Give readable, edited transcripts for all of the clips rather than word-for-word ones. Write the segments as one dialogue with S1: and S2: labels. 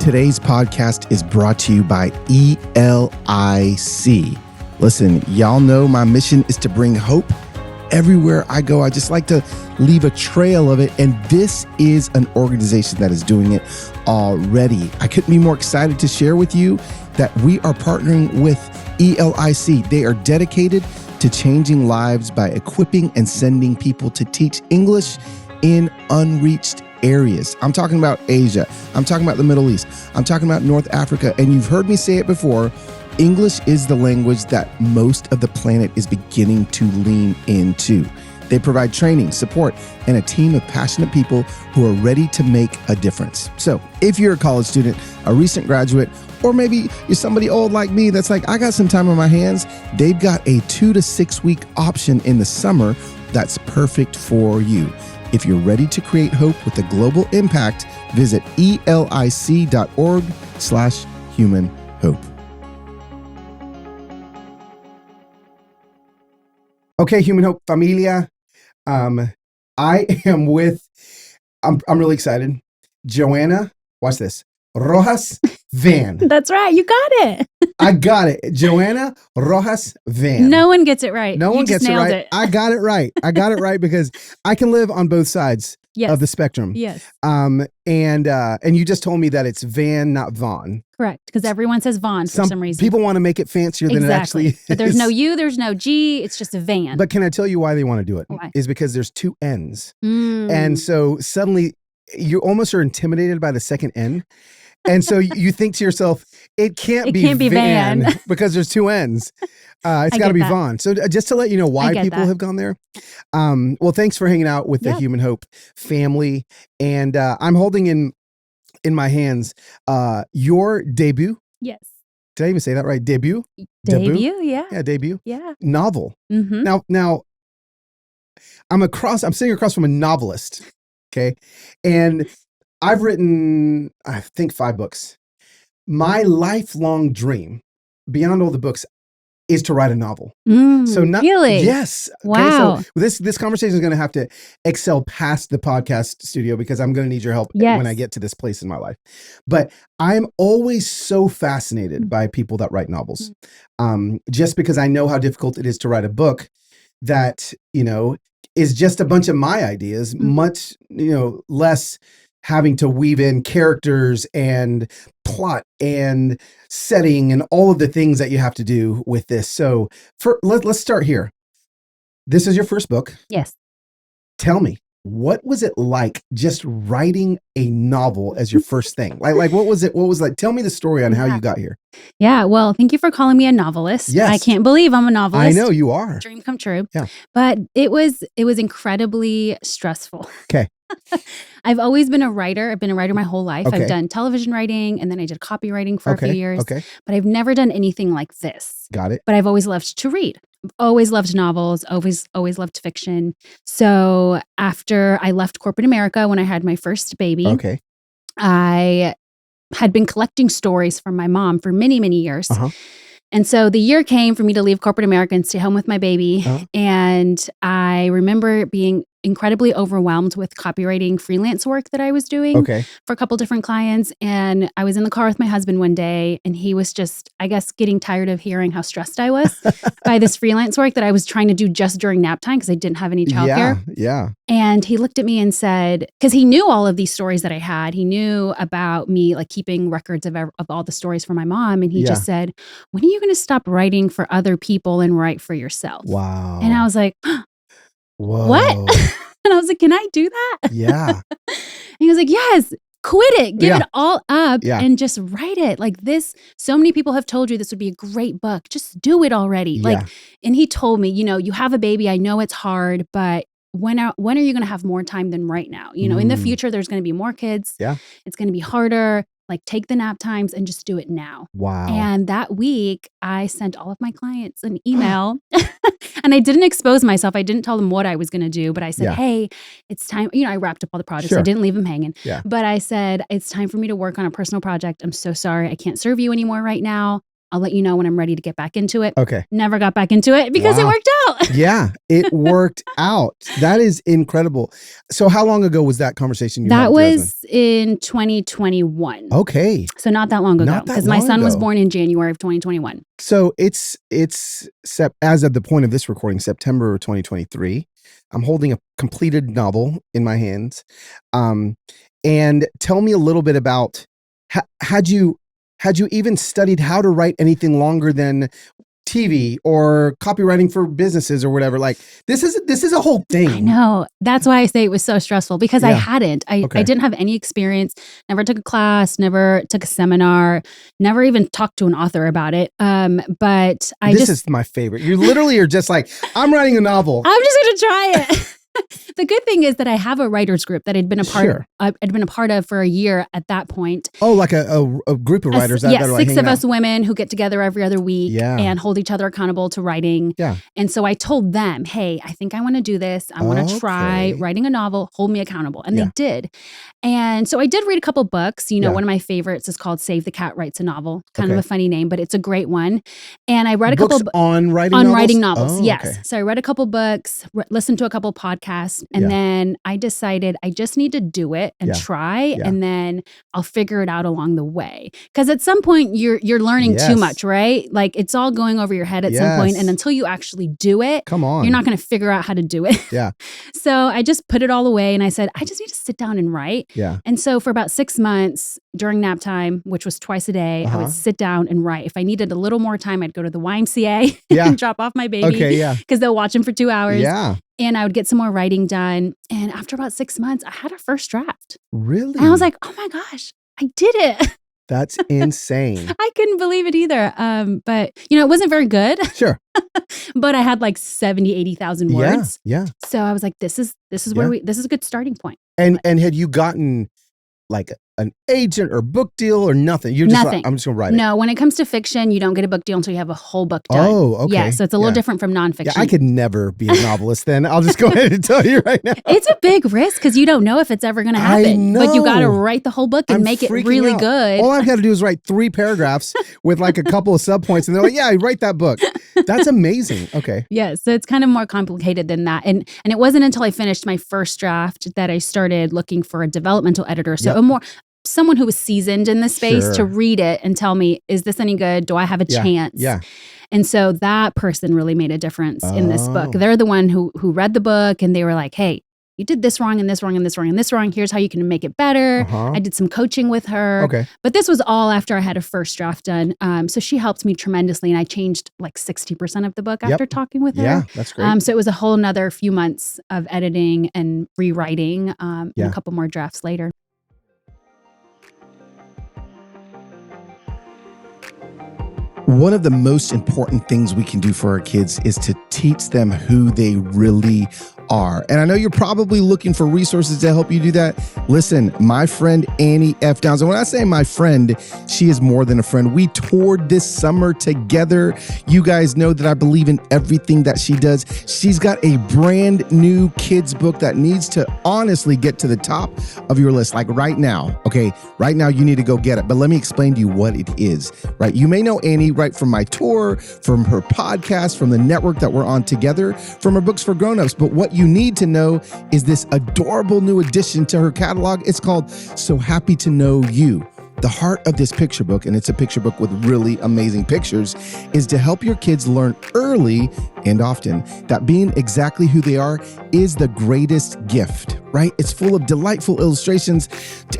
S1: Today's podcast is brought to you by ELIC. Listen, y'all know my mission is to bring hope everywhere I go. I just like to leave a trail of it. And this is an organization that is doing it already. I couldn't be more excited to share with you that we are partnering with ELIC. They are dedicated to changing lives by equipping and sending people to teach English in unreached areas. I'm talking about Asia. I'm talking about the Middle East. I'm talking about North Africa. And you've heard me say it before, English is the language that most of the planet is beginning to lean into. They provide training, support, and a team of passionate people who are ready to make a difference. So if you're a college student, a recent graduate, or maybe you're somebody old like me that's like, I got some time on my hands, they've got a 2 to 6 week option in the summer that's perfect for you. If you're ready to create hope with a global impact, visit elic.org/human hope. Okay, Human Hope Familia. I am with, I'm really excited, Johanna, watch this, Rojas Vann.
S2: That's right. You got it.
S1: I got it. Johanna Rojas Vann.
S2: No one gets it right.
S1: No one gets it right. I got it right. I got it right because I can live on both sides of the spectrum.
S2: Yes.
S1: And you just told me that it's Van, not Vaughn.
S2: Correct. Because everyone says Vaughn for some reason.
S1: People want to make it fancier than it actually is.
S2: But there's no U, there's no G. It's just a Van.
S1: But can I tell you why they want to do it?
S2: Why?
S1: Is because there's 2 N's. And so suddenly you almost are intimidated by the second N. And so you think to yourself, it can't be Van because there's 2 N's. It's got to be Vaughn. So just to let you know why people have gone there. Well, thanks for hanging out with the Human Hope family. And I'm holding in my hands your debut.
S2: Yes.
S1: Did I even say that right? Debut?
S2: Debut, yeah.
S1: Yeah, debut.
S2: Yeah.
S1: Novel.
S2: Mm-hmm.
S1: Now, I'm sitting across from a novelist. Okay. And I've written, I think, 5 books. My lifelong dream, beyond all the books, is to write a novel.
S2: Really?
S1: Yes.
S2: Wow.
S1: Okay, so this conversation is going to have to excel past the podcast studio because I'm going to need your help when I get to this place in my life. But I'm always so fascinated by people that write novels. Just because I know how difficult it is to write a book that, is just a bunch of my ideas, much, less having to weave in characters and plot and setting and all of the things that you have to do with this. So let's start here. This is your first book.
S2: Yes.
S1: Tell me, what was it like just writing a novel as your first thing? Like what was it? What was like? Tell me the story on how you got here.
S2: Yeah. Well, thank you for calling me a novelist.
S1: Yes.
S2: I can't believe I'm a novelist.
S1: I know you are.
S2: Dream come true.
S1: Yeah.
S2: But it was incredibly stressful.
S1: Okay.
S2: I've always been a writer. I've been a writer my whole life.
S1: Okay.
S2: I've done television writing and then I did copywriting for a few years.
S1: Okay.
S2: But I've never done anything like this.
S1: Got it.
S2: But I've always loved to read. I've always loved novels, always loved fiction. So after I left corporate America when I had my first baby, I had been collecting stories from my mom for many, many years. And so the year came for me to leave corporate America and stay home with my baby. And I remember being incredibly overwhelmed with copywriting freelance work that I was doing for a couple different clients. And I was in the car with my husband one day and he was just, I guess, getting tired of hearing how stressed I was by this freelance work that I was trying to do just during nap time because I didn't have any childcare.
S1: Yeah.
S2: And he looked at me and said, because he knew all of these stories that I had, he knew about me like keeping records of all the stories for my mom. And he just said, when are you going to stop writing for other people and write for yourself?
S1: Wow.
S2: And I was like,
S1: whoa.
S2: What? And I was like, can I do that?
S1: Yeah.
S2: And he was like, yes, quit it. Give it all up and just write it. Like this, so many people have told you this would be a great book. Just do it already. Like, and he told me, you have a baby. I know it's hard, but when are you going to have more time than right now? In the future, there's going to be more kids.
S1: Yeah.
S2: It's going to be harder. Like take the nap times and just do it now.
S1: Wow.
S2: And that week I sent all of my clients an email and I didn't expose myself. I didn't tell them what I was going to do, but I said, hey, it's time. I wrapped up all the projects.
S1: Sure.
S2: I didn't leave them hanging,
S1: Yeah.
S2: but I said, it's time for me to work on a personal project. I'm so sorry. I can't serve you anymore right now. I'll let you know when I'm ready to get back into it.
S1: Okay.
S2: Never got back into it because it worked out.
S1: Yeah, it worked out. That is incredible. So how long ago was that conversation you had
S2: That
S1: with your
S2: was in 2021.
S1: Okay.
S2: So not that long ago,
S1: Not that
S2: because my
S1: long
S2: son was
S1: ago.
S2: born in January of 2021.
S1: So it's as of the point of this recording, September 2023. I'm holding a completed novel in my hands. And tell me a little bit about had you even studied how to write anything longer than TV or copywriting for businesses or whatever? Like this is a whole thing.
S2: I know. That's why I say it was so stressful, because I hadn't. I didn't have any experience, never took a class, never took a seminar, never even talked to an author about it. But this
S1: is my favorite. You literally are just like, I'm writing a novel.
S2: I'm just going to try it. The good thing is that I have a writers group that I'd been a part of for a year at that point.
S1: Oh, like a group of writers that are like
S2: 6 of us women who get together every other week and hold each other accountable to writing.
S1: Yeah.
S2: And so I told them, hey, I think I want to do this. I want to try writing a novel, hold me accountable. And they did. And so I did read a couple books. You know, one of my favorites is called Save the Cat Writes a Novel. Kind of a funny name, but it's a great one. And I read a couple
S1: on writing novels?
S2: Oh, yes. Okay. So I read a couple books, listened to a couple podcasts, and then I decided I just need to do it and try, and then I'll figure it out along the way. Because at some point you're learning too much, right? Like it's all going over your head at some point, and until you actually do it, you're not going to figure out how to do it.
S1: Yeah.
S2: So I just put it all away, and I said, I just need to sit down and write.
S1: Yeah.
S2: And so for about 6 months during nap time, which was twice a day, I would sit down and write. If I needed a little more time, I'd go to the YMCA and drop off my baby.
S1: Okay, yeah.
S2: Because they'll watch him for 2 hours.
S1: Yeah.
S2: And I would get some more writing done. And after about 6 months, I had a first draft.
S1: Really?
S2: And I was like, oh my gosh, I did it.
S1: That's insane.
S2: I couldn't believe it either. But, you know, it wasn't very good.
S1: Sure.
S2: But I had like 70, 80,000 words.
S1: Yeah.
S2: So I was like, this is where this is a good starting point.
S1: And had you gotten like an agent or book deal or nothing? You're just like, I'm just going to write it.
S2: No, when it comes to fiction, you don't get a book deal until you have a whole book done.
S1: Oh, okay.
S2: Yeah, so it's a little different from nonfiction.
S1: Yeah, I could never be a novelist then. I'll just go ahead and tell you right now.
S2: It's a big risk because you don't know if it's ever going to happen.
S1: I know.
S2: But you got to write the whole book and make it really good.
S1: All I've got to do is write 3 paragraphs with like a couple of subpoints, and they're like, yeah, write that book. That's amazing. Okay.
S2: Yeah, so it's kind of more complicated than that. And it wasn't until I finished my first draft that I started looking for a developmental editor. So someone who was seasoned in this space to read it and tell me, is this any good? Do I have a chance?
S1: Yeah.
S2: And so that person really made a difference in this book. They're the one who read the book, and they were like, hey, you did this wrong and this wrong and this wrong and this wrong. Here's how you can make it better. I did some coaching with her.
S1: Okay.
S2: But this was all after I had a first draft done. So she helped me tremendously, and I changed like 60% of the book after talking with her.
S1: Yeah, that's great.
S2: So it was a whole nother few months of editing and rewriting and a couple more drafts later.
S1: One of the most important things we can do for our kids is to teach them who they really are. And I know you're probably looking for resources to help you do that. Listen, my friend Annie F. Downs, and when I say my friend, she is more than a friend. We toured this summer together. You guys know that I believe in everything that she does. She's got a brand new kids book that needs to honestly get to the top of your list, like right now. Okay, right now you need to go get it. But let me explain to you what it is, right? You may know Annie right from my tour, from her podcast, from the network that we're on together, from her books for grown-ups. But what you need to know is this adorable new addition to her catalog. It's called So Happy to Know You. The heart of this picture book, and it's a picture book with really amazing pictures, is to help your kids learn early and often that being exactly who they are is the greatest gift, right? It's full of delightful illustrations,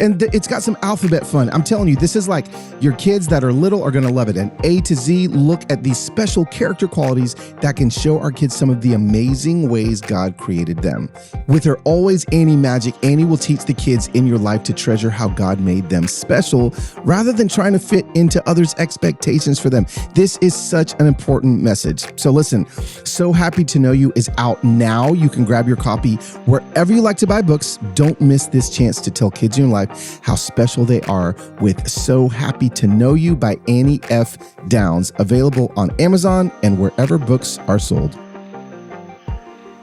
S1: and it's got some alphabet fun. I'm telling you, this is like your kids that are little are going to love it. An A to Z look at these special character qualities that can show our kids some of the amazing ways God created them. With her Always Annie magic, Annie will teach the kids in your life to treasure how God made them special rather than trying to fit into others' expectations for them. This is such an important message. So listen, So Happy to Know You is out now. You can grab your copy wherever you like to buy books. Don't miss this chance to tell kids in your life how special they are with So Happy to Know You by Annie F. Downs, available on Amazon and wherever books are sold.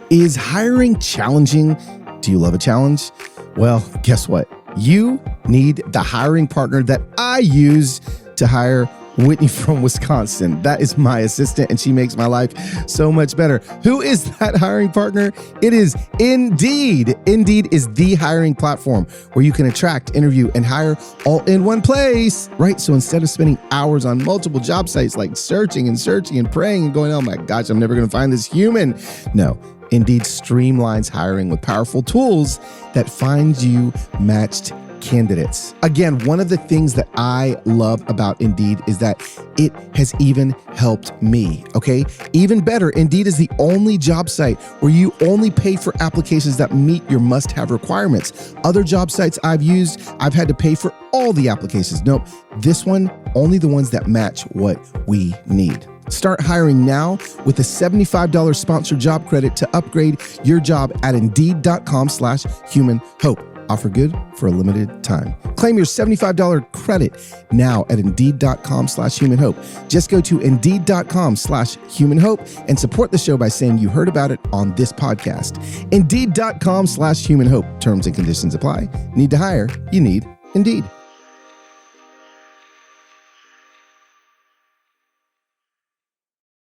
S1: Is hiring challenging? Do you love a challenge? Well, guess what? You need the hiring partner that I use to hire Whitney from Wisconsin. That is my assistant, and she makes my life so much better. Who is that hiring partner? It is Indeed. Indeed is the hiring platform where you can attract, interview, and hire all in one place, right? So instead of spending hours on multiple job sites, like searching and praying and going, oh my gosh, I'm never going to find this human. No, Indeed streamlines hiring with powerful tools that find you matched candidates. Again, one of the things that I love about Indeed is that it has even helped me, okay? Even better, Indeed is the only job site where you only pay for applications that meet your must-have requirements. Other job sites I've used, I've had to pay for all the applications. Nope, this one, only the ones that match what we need. Start hiring now with a $75 sponsored job credit to upgrade your job at Indeed.com/human hope. Offer good for a limited time. Claim your $75 credit now at Indeed.com/human hope. Just go to Indeed.com/human hope and support the show by saying you heard about it on this podcast. Indeed.com/human hope. Terms and conditions apply. Need to hire? You need Indeed.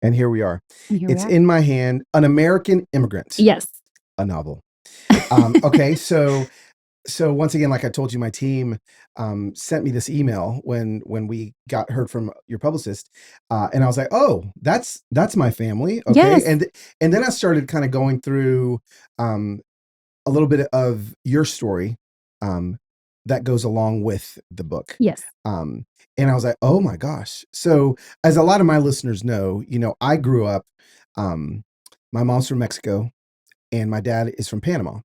S1: And here we are. It's in my hand, An American Immigrant.
S2: Yes.
S1: A novel. Okay, so once again, like I told you, my team sent me this email when we heard from your publicist, and I was like, "Oh, that's my family." Okay,
S2: Yes.
S1: and then I started kind of going through a little bit of your story that goes along with the book.
S2: Yes.
S1: And I was like, "Oh my gosh!" So, as a lot of my listeners know, I grew up. My mom's from Mexico, and my dad is from Panama,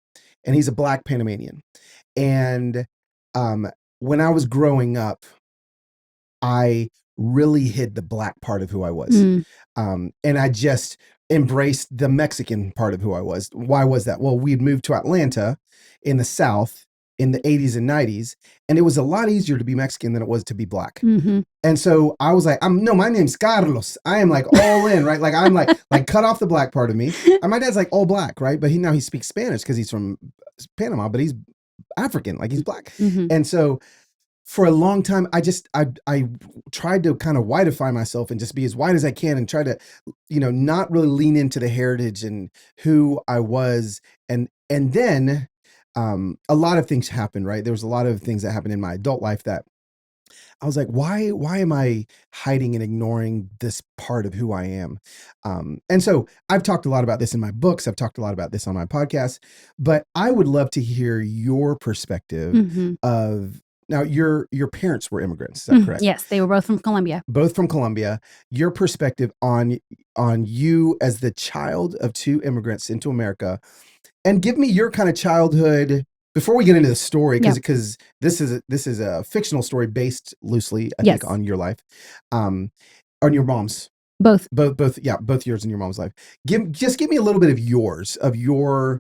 S1: and he's a Black Panamanian. And when I was growing up, I really hid the Black part of who I was. And I just embraced the Mexican part of who I was. Why was that? Well, we'd moved to Atlanta in the South in the 80s and 90s, and it was a lot easier to be Mexican than it was to be Black.
S2: Mm-hmm.
S1: And so I was like, no, my name's Carlos. I am like all in, right? Like I'm like cut off the Black part of me. And my dad's like all Black, right? But now he speaks Spanish because he's from Panama, but he's African, like he's Black.
S2: Mm-hmm.
S1: And so for a long time, I tried to kind of whiteify myself and just be as white as I can and try to, not really lean into the heritage and who I was. And then a lot of things happened, right? There was a lot of things that happened in my adult life that I was like, why am I hiding and ignoring this part of who I am? And so I've talked a lot about this in my books. I've talked a lot about this on my podcast, but I would love to hear your perspective of, now your parents were immigrants, is that correct?
S2: Yes, they were both from Colombia.
S1: Both from Colombia. Your perspective on you as the child of two immigrants into America, and give me your kind of childhood before we get into the story, because this is a fictional story based loosely, I think, on your life, on your mom's. Both yours and your mom's life. Just give me a little bit of your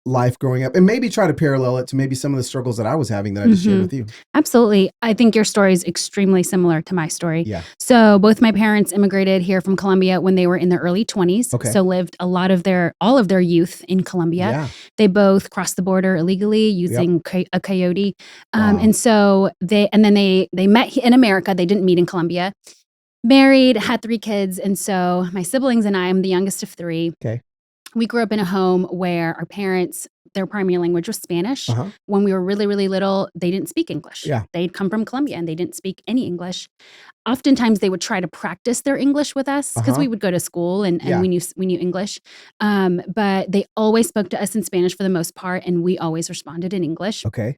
S1: life growing up, and maybe try to parallel it to maybe some of the struggles that I was having that I just shared with you.
S2: Absolutely. I think your story is extremely similar to my story.
S1: Yeah.
S2: So both my parents immigrated here from Colombia when they were in their early 20s.
S1: Okay.
S2: So lived all of their youth in Colombia.
S1: Yeah.
S2: They both crossed the border illegally using a coyote.
S1: Wow.
S2: And so they met in America. They didn't meet in Colombia. Married, had 3 kids. And so my siblings and I'm the youngest of 3.
S1: Okay.
S2: We grew up in a home where our parents, their primary language was Spanish. When we were really, really little, they didn't speak English.
S1: Yeah.
S2: They'd come from Colombia and they didn't speak any English. Oftentimes they would try to practice their English with us because we would go to school and we knew English. But they always spoke to us in Spanish for the most part, and we always responded in English.
S1: Okay.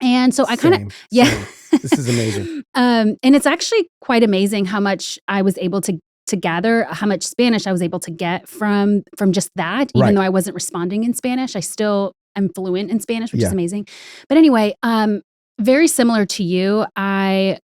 S2: And so I kind of,
S1: Same. This is amazing.
S2: And it's actually quite amazing how much I was able to gather, how much Spanish I was able to get from just that. Even though I wasn't responding in Spanish, I still am fluent in Spanish, which is amazing. But anyway, very similar to you,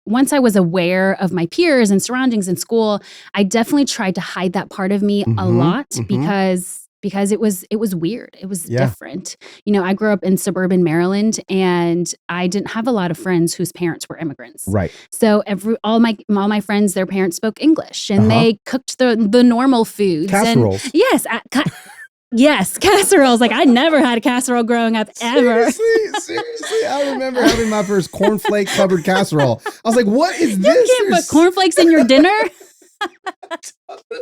S2: once I was aware of my peers and surroundings in school, I definitely tried to hide that part of me a lot because it was weird. It was different. I grew up in suburban Maryland, and I didn't have a lot of friends whose parents were immigrants.
S1: Right.
S2: So all my friends, their parents spoke English, and they cooked the normal foods.
S1: Casseroles.
S2: And yes, Yes, casseroles. Like I never had a casserole growing up ever.
S1: Seriously, I remember having my first cornflake covered casserole. I was like, "What is this?"
S2: You can't put cornflakes in your dinner.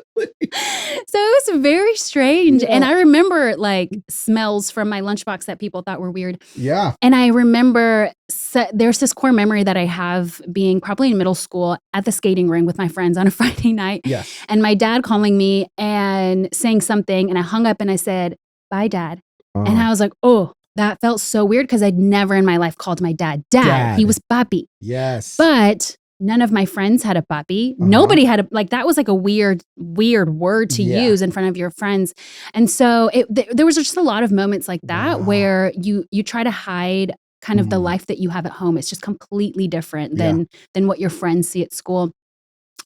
S2: So it was very strange. Yeah. And I remember like smells from my lunchbox that people thought were weird.
S1: Yeah.
S2: And I remember there's this core memory that I have being probably in middle school at the skating ring with my friends on a Friday night.
S1: Yes.
S2: And my dad calling me and saying something. And I hung up and I said, "Bye, Dad." And I was like, oh, that felt so weird because I'd never in my life called my dad. He was papi.
S1: Yes.
S2: But none of my friends had a papi. Nobody had that was like a weird word to use in front of your friends. And so there was just a lot of moments like that where you try to hide kind of the life that you have at home. It's just completely different than what your friends see at school.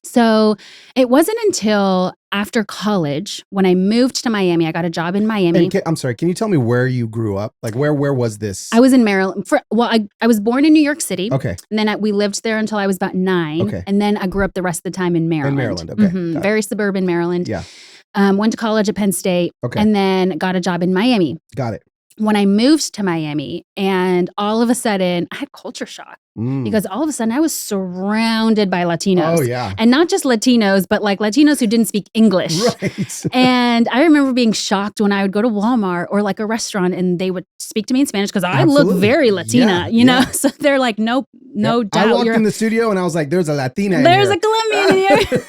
S2: So it wasn't until after college when I moved to Miami, I got a job in Miami.
S1: I'm sorry, can you tell me where you grew up? Like where was this?
S2: I was in Maryland. I was born in New York City.
S1: Okay.
S2: And then we lived there until I was about 9. Okay. And then I grew up the rest of the time in Maryland.
S1: Okay.
S2: Very suburban Maryland.
S1: Yeah.
S2: Went to college at Penn State.
S1: Okay.
S2: And then got a job in Miami.
S1: Got it.
S2: When I moved to Miami and all of a sudden I had culture shock because all of a sudden I was surrounded by Latinos.
S1: Oh, yeah.
S2: And not just Latinos, but like Latinos who didn't speak English.
S1: Right.
S2: And I remember being shocked when I would go to Walmart or like a restaurant and they would speak to me in Spanish because I look very Latina, you know? So they're like, no doubt.
S1: I walked in the studio and I was like, there's a Latina in
S2: There's
S1: here.
S2: a Colombian in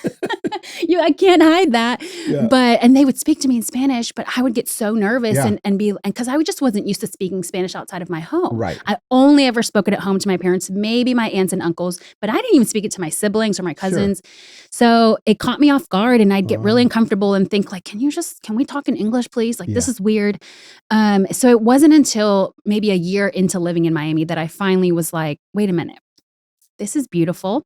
S2: here. I can't hide that. Yeah. And they would speak to me in Spanish, but I would get so nervous and because I just wasn't used to speaking Spanish outside of my home.
S1: Right.
S2: I only ever spoke it at home to my parents, maybe my aunts and uncles, but I didn't even speak it to my siblings or my cousins. Sure. So it caught me off guard and I'd get really uncomfortable and think like, can we talk in English, please? Like, this is weird. So it wasn't until maybe a year into living in Miami that I finally was like, wait a minute. This is beautiful.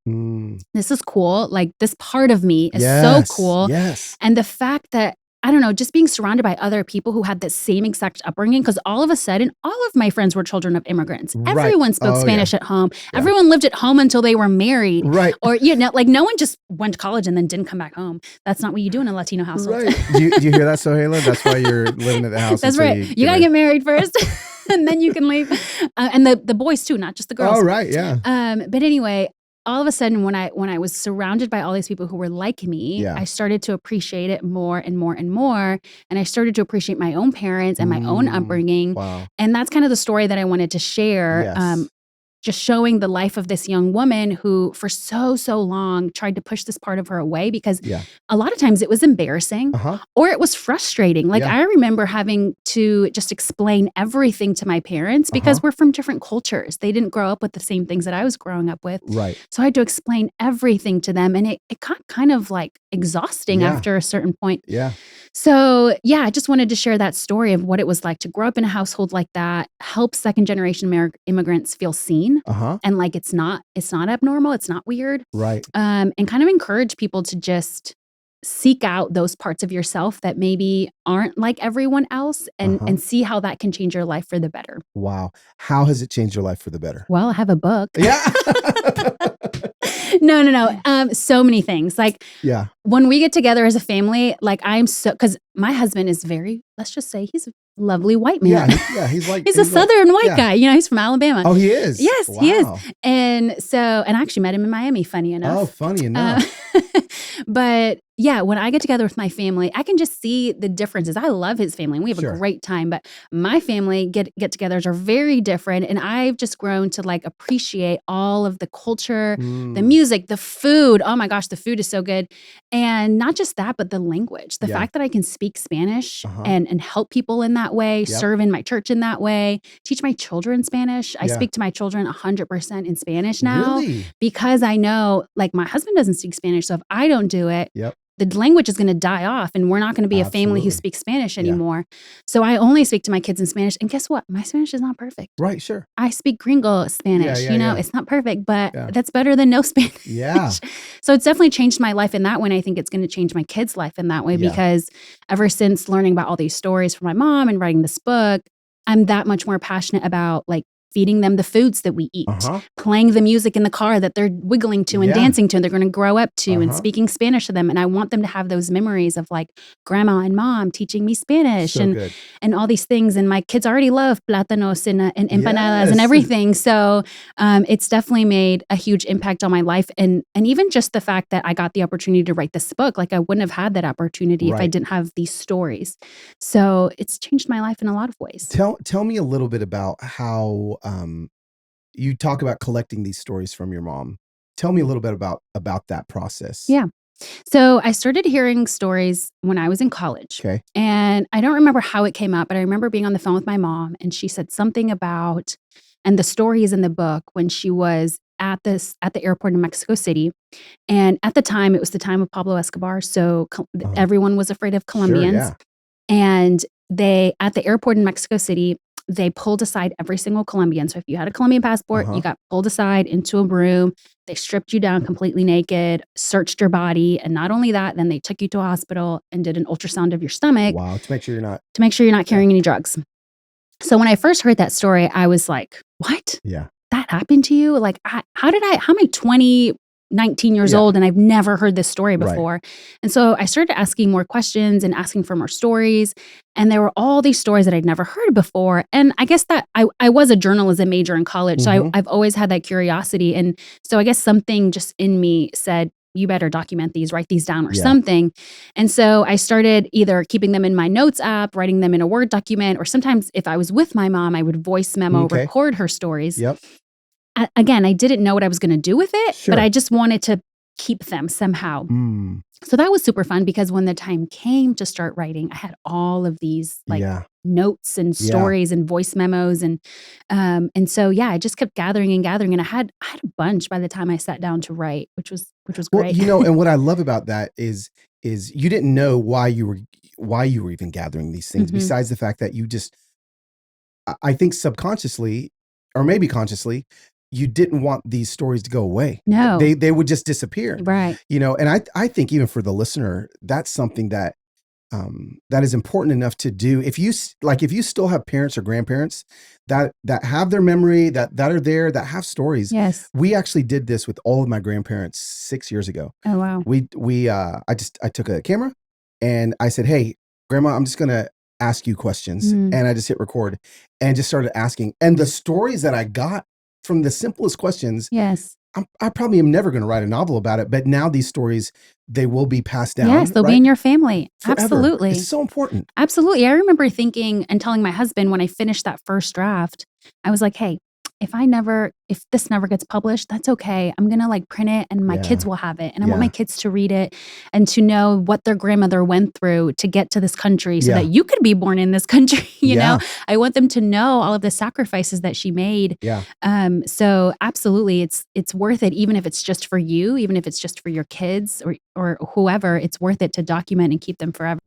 S2: This is cool. Like this part of me is so cool.
S1: Yes.
S2: And the fact that, I don't know, just being surrounded by other people who had the same exact upbringing, because all of a sudden, all of my friends were children of immigrants. Right. Everyone spoke Spanish at home. Yeah. Everyone lived at home until they were married.
S1: Right.
S2: Or, like no one just went to college and then didn't come back home. That's not what you do in a Latino household.
S1: Right. Do you hear that, Sohaila? That's why you're living at the house.
S2: That's right. You got to get married first. And then you can leave. And the boys too, not just the girls.
S1: Oh, right. Yeah.
S2: But anyway, all of a sudden, when I was surrounded by all these people who were like me, I started to appreciate it more and more and more. And I started to appreciate my own parents and my own upbringing.
S1: Wow. And
S2: that's kind of the story that I wanted to share.
S1: Yes.
S2: Just showing the life of this young woman who for so long tried to push this part of her away because a lot of times it was embarrassing or it was frustrating. Like I remember having to just explain everything to my parents because we're from different cultures. They didn't grow up with the same things that I was growing up with.
S1: Right.
S2: So I had to explain everything to them and it got kind of like exhausting after a certain point.
S1: Yeah.
S2: So I just wanted to share that story of what it was like to grow up in a household like that, help second generation immigrants feel seen. And like it's not abnormal, it's not weird.
S1: Right.
S2: And kind of encourage people to just seek out those parts of yourself that maybe aren't like everyone else and see how that can change your life for the better.
S1: Wow. How has it changed your life for the better?
S2: Well, I have a book.
S1: Yeah.
S2: No. So many things. Like when we get together as a family, like because my husband is let's just say he's a lovely white man.
S1: Yeah, he's
S2: a Southern white guy. He's from Alabama.
S1: Oh, he is?
S2: Yes,
S1: wow.
S2: He is. And I actually met him in Miami, funny enough.
S1: Oh, funny enough.
S2: But when I get together with my family, I can just see the differences. I love his family and we have a great time, but my family get-togethers are very different. And I've just grown to like appreciate all of the culture, the music, the food. Oh my gosh, the food is so good. And not just that, but the language, the fact that I can speak Spanish and help people in that way, serve in my church in that way, teach my children Spanish. I speak to my children 100% in Spanish now because I know like my husband doesn't speak Spanish. So if I don't do it, the language is going to die off and we're not going to be a family who speaks Spanish anymore. So I only speak to my kids in Spanish. And guess what? My Spanish is not perfect.
S1: Right, sure.
S2: I speak gringo Spanish. It's not perfect, but that's better than no Spanish.
S1: Yeah.
S2: So it's definitely changed my life in that way. And I think it's going to change my kids' life in that way because ever since learning about all these stories from my mom and writing this book, I'm that much more passionate about like feeding them the foods that we eat, playing the music in the car that they're wiggling to and dancing to and they're going to grow up to and speaking Spanish to them. And I want them to have those memories of like grandma and mom teaching me Spanish and all these things. And my kids already love plátanos and empanadas and everything. So it's definitely made a huge impact on my life. And even just the fact that I got the opportunity to write this book, like I wouldn't have had that opportunity if I didn't have these stories. So it's changed my life in a lot of ways.
S1: Tell me a little bit about how you talk about collecting these stories from your mom. Tell me a little bit about that process.
S2: Yeah. So I started hearing stories when I was in college.
S1: Okay.
S2: And I don't remember how it came up, but I remember being on the phone with my mom and she said something about, and the story is in the book, when she was at the airport in Mexico City. And at the time, it was the time of Pablo Escobar. So everyone was afraid of Colombians.
S1: Sure, yeah.
S2: And at the airport in Mexico City, they pulled aside every single Colombian. So if you had a Colombian passport, you got pulled aside into a room. They stripped you down completely naked, searched your body. And not only that, then they took you to a hospital and did an ultrasound of your stomach.
S1: Wow, to make sure you're not
S2: carrying any drugs. So when I first heard that story, I was like, what?
S1: Yeah.
S2: That happened to you? Like, how am I 19 years old and I've never heard this story before. Right. And so I started asking more questions and asking for more stories. And there were all these stories that I'd never heard before. And I guess that I was a journalism major in college. So I've always had that curiosity. And so I guess something just in me said, you better document these, write these down or something. And so I started either keeping them in my notes app, writing them in a Word document, or sometimes if I was with my mom, I would voice memo, record her stories.
S1: Yep.
S2: Again, I didn't know what I was going to do with it, but I just wanted to keep them somehow. So that was super fun because when the time came to start writing, I had all of these notes and stories and voice memos. And so, I just kept gathering and gathering. And I had a bunch by the time I sat down to write, which was great.
S1: Well, and what I love about that is you didn't know why you were even gathering these things, besides the fact that you just, I think subconsciously, or maybe consciously, you didn't want these stories to go away.
S2: No.
S1: They would just disappear.
S2: Right.
S1: And I think even for the listener, that's something that that is important enough to do. If you still have parents or grandparents that have their memory, that are there, that have stories.
S2: Yes.
S1: We actually did this with all of my grandparents 6 years ago.
S2: Oh, wow.
S1: I took a camera and I said, "Hey, Grandma, I'm just going to ask you questions." And I just hit record and just started asking. And the stories that I got from the simplest questions,
S2: yes,
S1: I probably am never going to write a novel about it, but now these stories, they will be passed down.
S2: Yes, they'll be in your family. Forever. Absolutely.
S1: It's so important.
S2: Absolutely. I remember thinking and telling my husband when I finished that first draft, I was like, hey, if this never gets published, that's okay. I'm going to print it and my kids will have it. And I want my kids to read it and to know what their grandmother went through to get to this country so that you could be born in this country. You know, I want them to know all of the sacrifices that she made.
S1: Yeah.
S2: So absolutely. It's worth it. Even if it's just for you, even if it's just for your kids or whoever, it's worth it to document and keep them forever.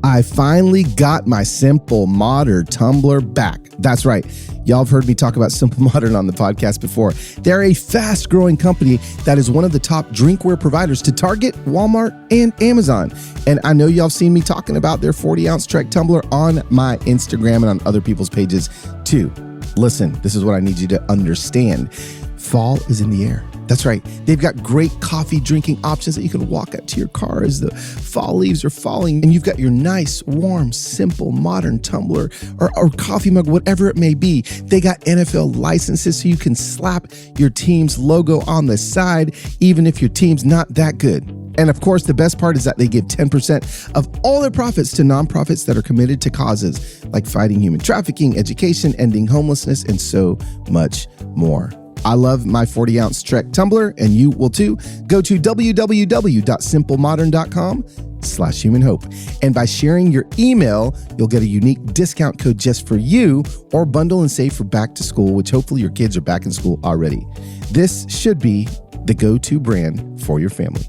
S1: I finally got my Simple Modern tumbler back. That's right. Y'all have heard me talk about Simple Modern on the podcast before. They're a fast-growing company that is one of the top drinkware providers to Target, Walmart, and Amazon. And I know y'all have seen me talking about their 40-ounce Trek tumbler on my Instagram and on other people's pages too. Listen, this is what I need you to understand. Fall is in the air. That's right. They've got great coffee drinking options that you can walk out to your car as the fall leaves are falling. And you've got your nice, warm, Simple Modern tumbler or coffee mug, whatever it may be. They got NFL licenses so you can slap your team's logo on the side, even if your team's not that good. And of course, the best part is that they give 10% of all their profits to nonprofits that are committed to causes like fighting human trafficking, education, ending homelessness, and so much more. I love my 40-ounce Trek tumbler, and you will too. Go to www.simplemodern.com/humanhope. And by sharing your email, you'll get a unique discount code just for you, or bundle and save for back to school, which hopefully your kids are back in school already. This should be the go-to brand for your family.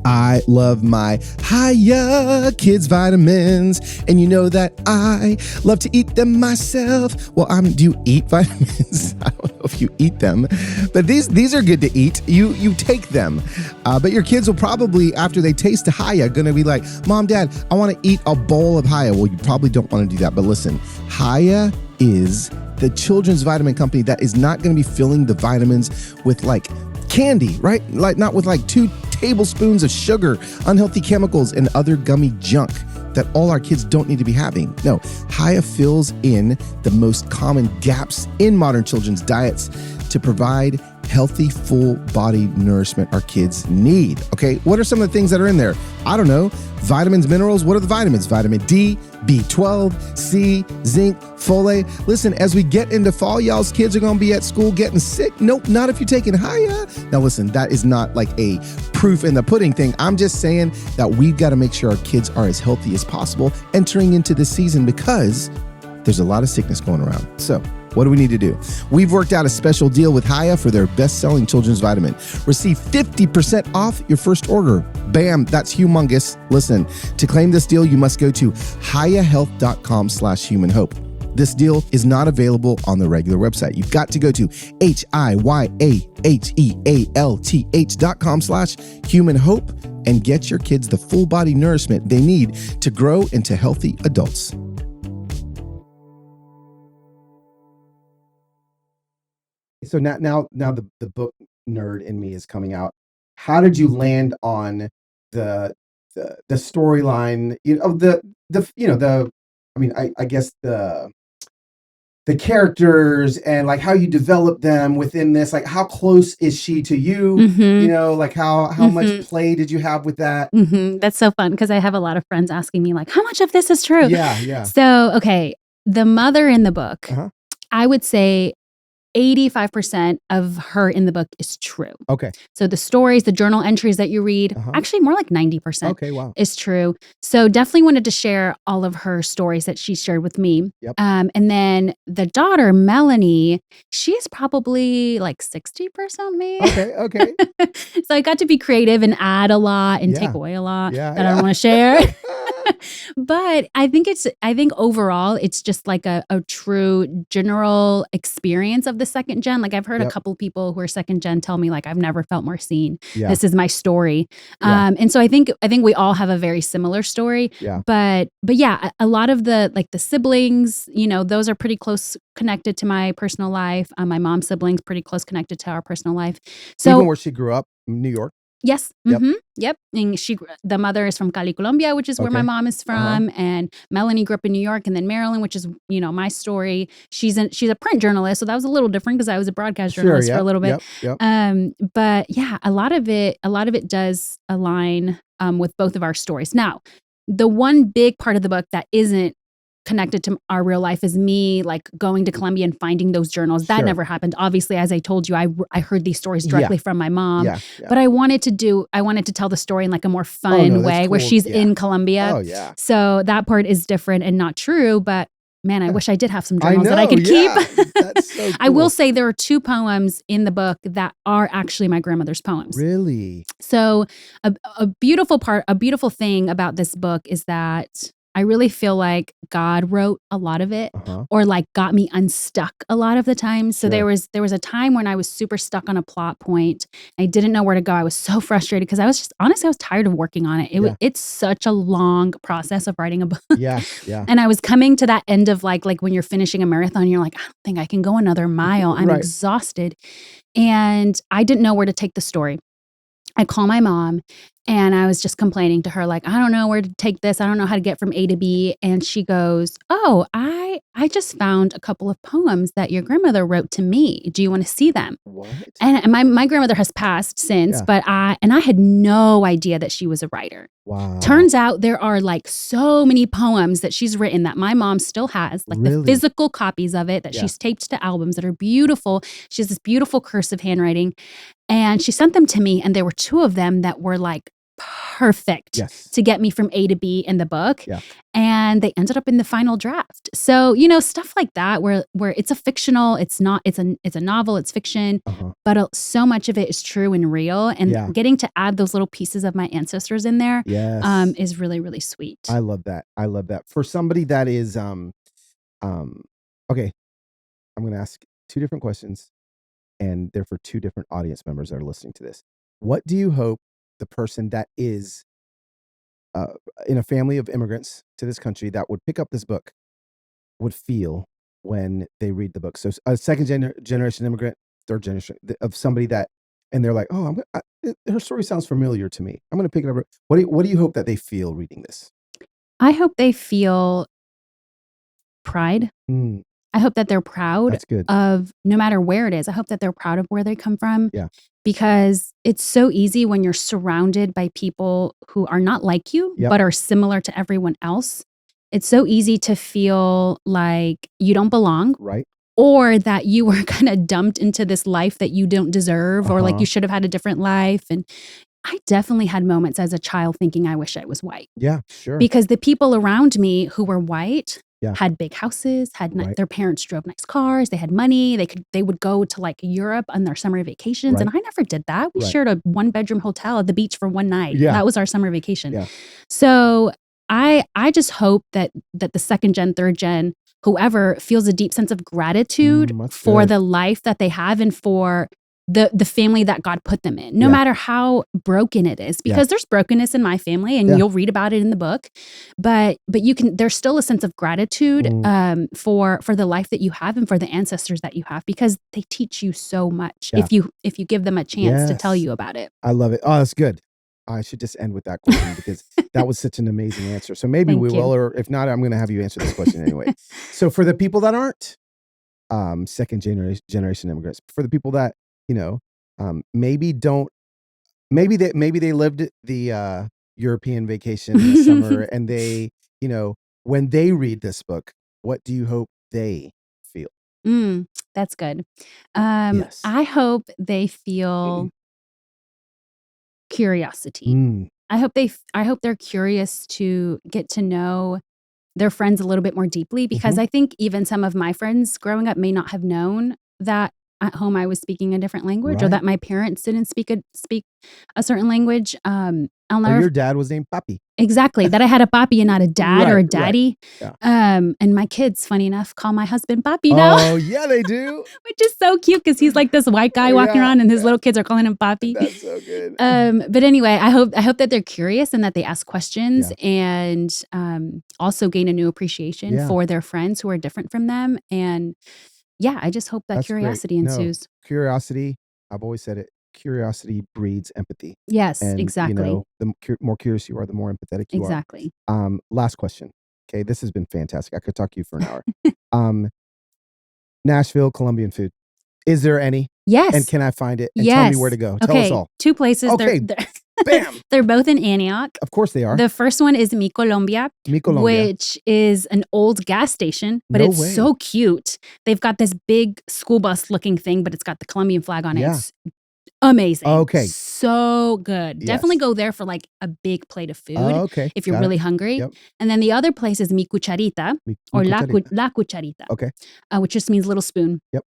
S1: I love my Hiya Kids vitamins, and you know that I love to eat them myself. Well, do you eat vitamins? I don't know if you eat them, But these are good to eat. You take them, but your kids will probably, after they taste Haya, gonna be like, Mom, Dad, I want to eat a bowl of Haya. Well, you probably don't want to do that. But listen, Haya is the children's vitamin company that is not going to be filling the vitamins with like candy, right? Like not with like 2 tablespoons of sugar, unhealthy chemicals, and other gummy junk that all our kids don't need to be having. No, Haya fills in the most common gaps in modern children's diets to provide healthy, full body nourishment our kids need. Okay, what are some of the things that are in there? I don't know. Vitamins, minerals. What are the vitamins? Vitamin D, B12, C, zinc, folate. Listen, as we get into fall, y'all's kids are going to be at school getting sick. Nope, not if you're taking Haya. Now listen, that is not like a proof in the pudding thing. I'm just saying that we've got to make sure our kids are as healthy as possible entering into this season because there's a lot of sickness going around. So what do we need to do? We've worked out a special deal with Haya for their best-selling children's vitamin. Receive 50% off your first order. Bam, that's humongous. Listen, to claim this deal, you must go to hayahealth.com/humanhope. This deal is not available on the regular website. You've got to go to HIYAHEALTH.com/humanhope and get your kids the full body nourishment they need to grow into healthy adults. So now the book nerd in me is coming out. How did you land on the storyline? I guess the characters and like how you develop them within this. Like how close is she to you?
S2: Mm-hmm.
S1: Like how much play did you have with that?
S2: Mm-hmm. That's so fun because I have a lot of friends asking me like, how much of this is true?
S1: Yeah.
S2: So, okay, the mother in the book, I would say 85% of her in the book is true.
S1: Okay.
S2: So the stories, the journal entries that you read, actually more like 90% is true. So definitely wanted to share all of her stories that she shared with me.
S1: Yep.
S2: And then the daughter, Melanie, she's probably like 60% me.
S1: Okay.
S2: So I got to be creative and add a lot and take away a lot that I don't want to share. But I think overall, it's just like a true general experience of the second gen. Like I've heard a couple people who are second gen tell me like, I've never felt more seen.
S1: Yeah.
S2: This is my story. And so I think we all have a very similar story.
S1: Yeah.
S2: But yeah, a lot of the siblings, those are pretty close connected to my personal life. My mom's siblings pretty close connected to our personal life. So
S1: even where she grew up, New York.
S2: Yes. Mm-hmm. Yep. And the mother is from Cali, Colombia, which is where my mom is from. And Melanie grew up in New York and then Maryland, which is, my story. She's a print journalist. So that was a little different because I was a broadcast journalist for a little bit.
S1: Yep.
S2: But yeah, a lot of it does align with both of our stories. Now, the one big part of the book that isn't connected to our real life is me like going to Colombia and finding those journals. That never happened. Obviously, as I told you, I heard these stories directly from my mom. But I wanted to tell the story in like a more fun way where she's in Colombia.
S1: Oh yeah.
S2: So that part is different and not true, but man, I wish I did have some journals that I could keep.
S1: That's so cool.
S2: I will say there are 2 poems in the book that are actually my grandmother's poems.
S1: Really?
S2: So a beautiful thing about this book is that I really feel like God wrote a lot of it or like got me unstuck a lot of the time. So there was a time when I was super stuck on a plot point. I didn't know where to go. I was so frustrated because I was tired of working on it. It's such a long process of writing a book.
S1: Yeah.
S2: And I was coming to that end of like when you're finishing a marathon, you're like, I don't think I can go another mile. I'm exhausted. And I didn't know where to take the story. I call my mom and I was just complaining to her, like, I don't know where to take this. I don't know how to get from A to B. And she goes, oh, I just found a couple of poems that your grandmother wrote to me. Do you want to see them?
S1: What?
S2: And my grandmother has passed since, but I had no idea that she was a writer.
S1: Wow.
S2: Turns out there are like so many poems that she's written that my mom still has, like the physical copies of it that she's taped to albums that are beautiful. She has this beautiful cursive handwriting. And she sent them to me, and there were 2 of them that were like perfect to get me from A to B in the book.
S1: Yeah.
S2: And they ended up in the final draft. So, stuff like that where it's a fictional, it's a novel, it's fiction, but so much of it is true and real. And getting to add those little pieces of my ancestors in there is really, really sweet.
S1: I love that. For somebody that is, okay, I'm going to ask 2 different questions. and they're for two different audience members that are listening to this. What do you hope the person that is in a family of immigrants to this country that would pick up this book would feel when they read the book? So a second generation immigrant, third generation of somebody that, and they're like, oh, her story sounds familiar to me. I'm going to pick it up. What do you hope that they feel reading this?
S2: I hope they feel pride. I hope that they're proud of, no matter where it is, I hope that they're proud of where they come from.
S1: Yeah.
S2: Because it's so easy when you're surrounded by people who are not like you, but are similar to everyone else. It's so easy to feel like you don't belong.
S1: Right.
S2: Or that you were kind of dumped into this life that you don't deserve, or like you should have had a different life. And I definitely had moments as a child thinking I wish I was white.
S1: Yeah, sure.
S2: Because the people around me who were white had big houses, had their parents drove nice cars, they had money, they would go to like Europe on their summer vacations. And I never did that. We shared a 1-bedroom hotel at the beach for one night. Yeah. That was our summer vacation. Yeah. So I just hope that the second gen, third gen, whoever feels a deep sense of gratitude for the life that they have and for the family that God put them in, no matter how broken it is, because there's brokenness in my family and you'll read about it in the book, but there's still a sense of gratitude for the life that you have and for the ancestors that you have, because they teach you so much if you give them a chance to tell you about it.
S1: I love it. Oh, that's good. I should just end with that question because that was such an amazing answer. So maybe we will, or if not, I'm going to have you answer this question anyway. So for the people that aren't second generation immigrants, for the people that, maybe they lived the European vacation in the summer and they, when they read this book, what do you hope they feel?
S2: That's good. I hope they feel curiosity. I hope they're curious to get to know their friends a little bit more deeply, because I think even some of my friends growing up may not have known that at home I was speaking a different language, or that my parents didn't speak a certain language. I'll never.
S1: Or your dad was named Papi.
S2: Exactly. That I had a papi and not a dad or a daddy. Right. Yeah. And my kids, funny enough, call my husband Papi now.
S1: Oh, yeah, they do.
S2: Which is so cute because he's like this white guy walking around and his little kids are calling him Papi.
S1: That's so good.
S2: But anyway, I hope that they're curious and that they ask questions and also gain a new appreciation for their friends who are different from them. And I just hope that curiosity ensues.
S1: No, curiosity, I've always said it. Curiosity breeds empathy.
S2: Yes, and,
S1: exactly. The more curious you are, the more empathetic you are.
S2: Exactly.
S1: Last question. Okay, this has been fantastic. I could talk to you for an hour. Nashville Colombian food. Is there any?
S2: Yes.
S1: And can I find it? And tell me where to go. Tell us all.
S2: 2 places.
S1: Okay. Bam.
S2: They're both in Antioch.
S1: Of course they are.
S2: The first one is Mi Colombia, which is an old gas station, but it's so cute. They've got this big school bus looking thing, but it's got the Colombian flag on it. It's amazing.
S1: Okay.
S2: So good. Yes. Definitely go there for like a big plate of food if you're really hungry. Yep. And then the other place is Mi Cucharita or La Cucharita.
S1: Okay.
S2: Which just means little spoon.
S1: Yep.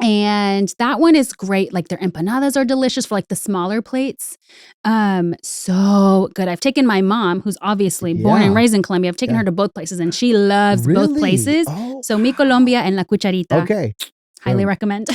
S2: And that one is great. Like their empanadas are delicious for like the smaller plates. So good. I've taken my mom, who's obviously born and raised in Colombia. I've taken her to both places and she loves both places. Oh. So Mi Colombia and La Cucharita.
S1: Okay.
S2: Highly recommend.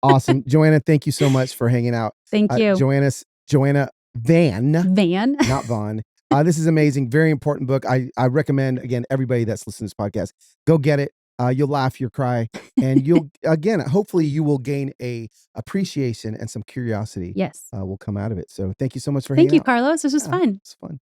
S1: Awesome. Johanna, thank you so much for hanging out.
S2: Thank you.
S1: Johanna Vann. Not Vaughn. This is amazing. Very important book. I recommend, again, everybody that's listening to this podcast, go get it. You'll laugh, you'll cry, and you'll, again, hopefully you will gain a appreciation and some curiosity.
S2: Yes.
S1: Will come out of it. So thank you so much for hanging out.
S2: Thank you, Carlos. This was fun.
S1: It's fun.